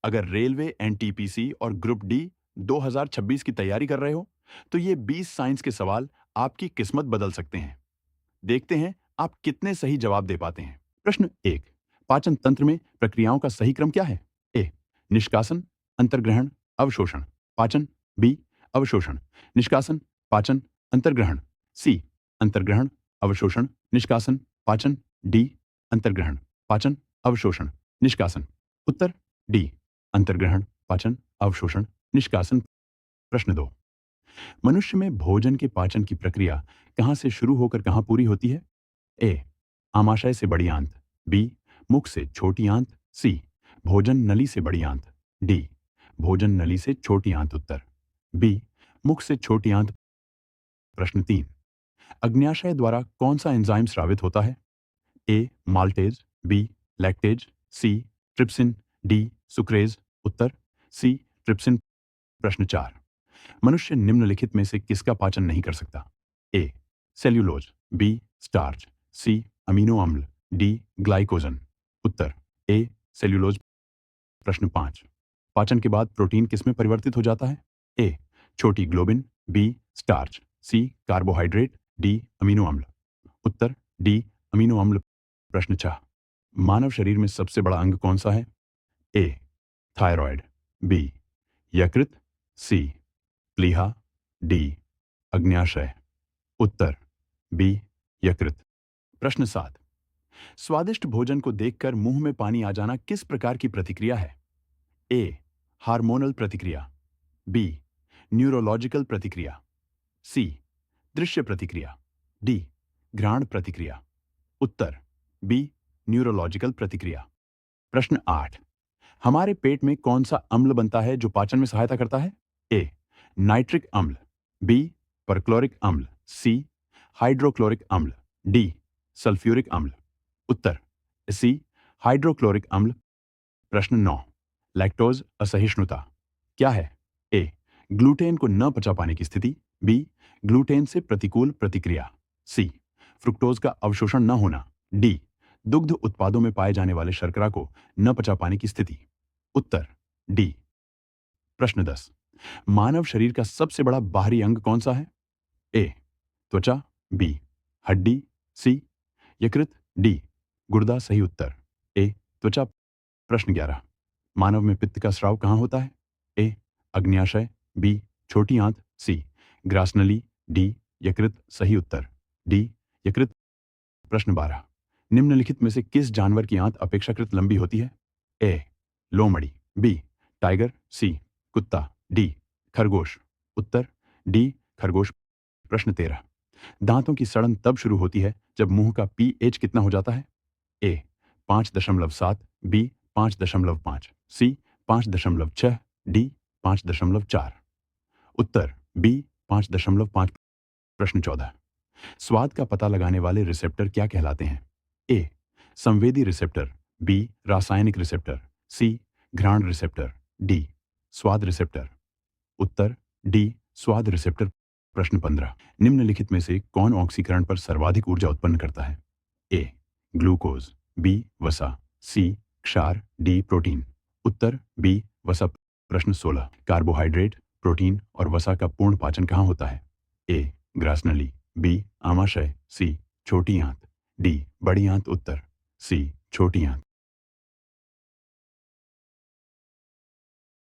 अगर railway, NTPC और group D 2026 की तैयारी कर रहे हो, तो ये 20 साइंस के सवाल आपकी किस्मत बदल सकते हैं। देखते हैं आप कितने सही जवाब दे पाते हैं। प्रश्न 1। पाचन तंत्र में प्रक्रियाओं का सही क्रम क्या है? ए। निष्कासन, अंतर्ग्रहण, अवशोषण। पाचन। बी। अवशोषण, निष्कासन, पाचन, अंतर्ग्रहण। सी। अंतर्ग्रहण, अवशोषण, निष्कासन, पाचन। डी। अंतर्ग्रहण, पाचन, अवशोषण, निष्कासन। उत्तर डी। अंतर्ग्रहण, पाचन, अवशोषण, निष्कासन। प्रश्न 2। मनुष्य में भोजन के पाचन की प्रक्रिया कहां से शुरू होकर कहां पूरी होती है? ए। आमाशय से बड़ी आंत। बी। मुख से छोटी आंत। सी। भोजन नली से बड़ी आंत। डी। भोजन नली से छोटी आंत। उत्तर बी। मुख से छोटी आंत। प्रश्न 3। अग्न्याशय द्वारा कौन सा एंजाइम स्रावित होता है? ए। माल्टेज। बी। लैक्टेज। सी। ट्रिप्सिन। डी। सुक्रेज। उत्तर सी। ट्रिप्सिन। प्रश्न 4। मनुष्य निम्नलिखित में से किसका पाचन नहीं कर सकता? ए। सेल्यूलोज। बी। स्टार्च। सी। अमीनो अम्ल। डी। ग्लाइकोजन। उत्तर ए। सेल्यूलोज। प्रश्न 5। पाचन के बाद प्रोटीन किसमें परिवर्तित हो जाता है? ए। छोटी ग्लोबिन। बी। स्टार्च। सी। कार्बोहाइड्रेट। डी। अमीनो अम्ल। उत्तर डी। अमीनो अम्ल। प्रश्न 6। मानव शरीर में सबसे बड़ा अंग कौन सा है? ए। थायराइड। बी। यकृत। सी। प्लीहा। डी। अग्न्याशय। उत्तर बी। यकृत। प्रश्न 7। स्वादिष्ट भोजन को देखकर मुंह में पानी आ जाना किस प्रकार की प्रतिक्रिया है? ए। हार्मोनल प्रतिक्रिया। बी। न्यूरोलॉजिकल प्रतिक्रिया। सी। दृश्य प्रतिक्रिया। डी। घ्राण प्रतिक्रिया। उत्तर बी। न्यूरोलॉजिकल प्रतिक्रिया। प्रश्न 8। हमारे पेट में कौन सा अम्ल बनता है जो पाचन में सहायता करता है? ए। नाइट्रिक अम्ल। बी। परक्लोरिक अम्ल। सी। हाइड्रोक्लोरिक अम्ल। डी। सल्फ्यूरिक अम्ल। उत्तर सी। हाइड्रोक्लोरिक अम्ल। प्रश्न 9। लैक्टोज असहिष्णुता क्या है? ए। ग्लूटेन को न पचा पाने की स्थिति। बी। ग्लूटेन से प्रतिकूल प्रतिक्रिया। सी। फ्रुक्टोज का अवशोषण न होना। डी। दुग्ध उत्पादों में पाए जाने वाले शर्करा को न पचा पाने की स्थिति। उत्तर डी। प्रश्न 10। मानव शरीर का सबसे बड़ा बाहरी अंग कौन सा है? ए। त्वचा। बी। हड्डी। सी। यकृत। डी। गुर्दा। सही उत्तर ए। त्वचा। प्रश्न 11। मानव में पित्त का स्राव कहां होता है? ए। अग्न्याशय। बी। छोटी आंत। सी। ग्रासनली। डी। यकृत। सही उत्तर डी। यकृत। प्रश्न 12। निम्नलिखित में से किस जानवर की आंत अपेक्षाकृत लंबी होती है? ए। लोमड़ी। बी। टाइगर। सी। कुत्ता। डी। खरगोश। उत्तर डी। खरगोश। प्रश्न 13। दांतों की सड़न तब शुरू होती है जब मुंह का पीएच कितना हो जाता है? ए। 5.7। बी। 5.5। सी। 5.6। डी। 5.4। उत्तर बी। 5.5। प्रश्न 14। स्वाद का पता लगाने वाले रिसेप्टर क्या कहलाते हैं? ए। संवेदी रिसेप्टर। बी। रासायनिक रिसेप्टर। सी। घ्राण रिसेप्टर। डी। स्वाद रिसेप्टर। उत्तर डी। स्वाद रिसेप्टर। प्रश्न 15। निम्नलिखित में से कौन ऑक्सीकरण पर सर्वाधिक ऊर्जा उत्पन्न करता है? ए। ग्लूकोज। बी। वसा। सी। क्षार। डी। प्रोटीन। उत्तर बी। वसा। प्रश्न 16। कार्बोहाइड्रेट, प्रोटीन और वसा का पूर्ण पाचन कहां होता है? ए। ग्रासनली। बी। आमाशय। सी। छोटी आंत। डी। बड़ी आंत। उत्तर सी। छोटी आंत।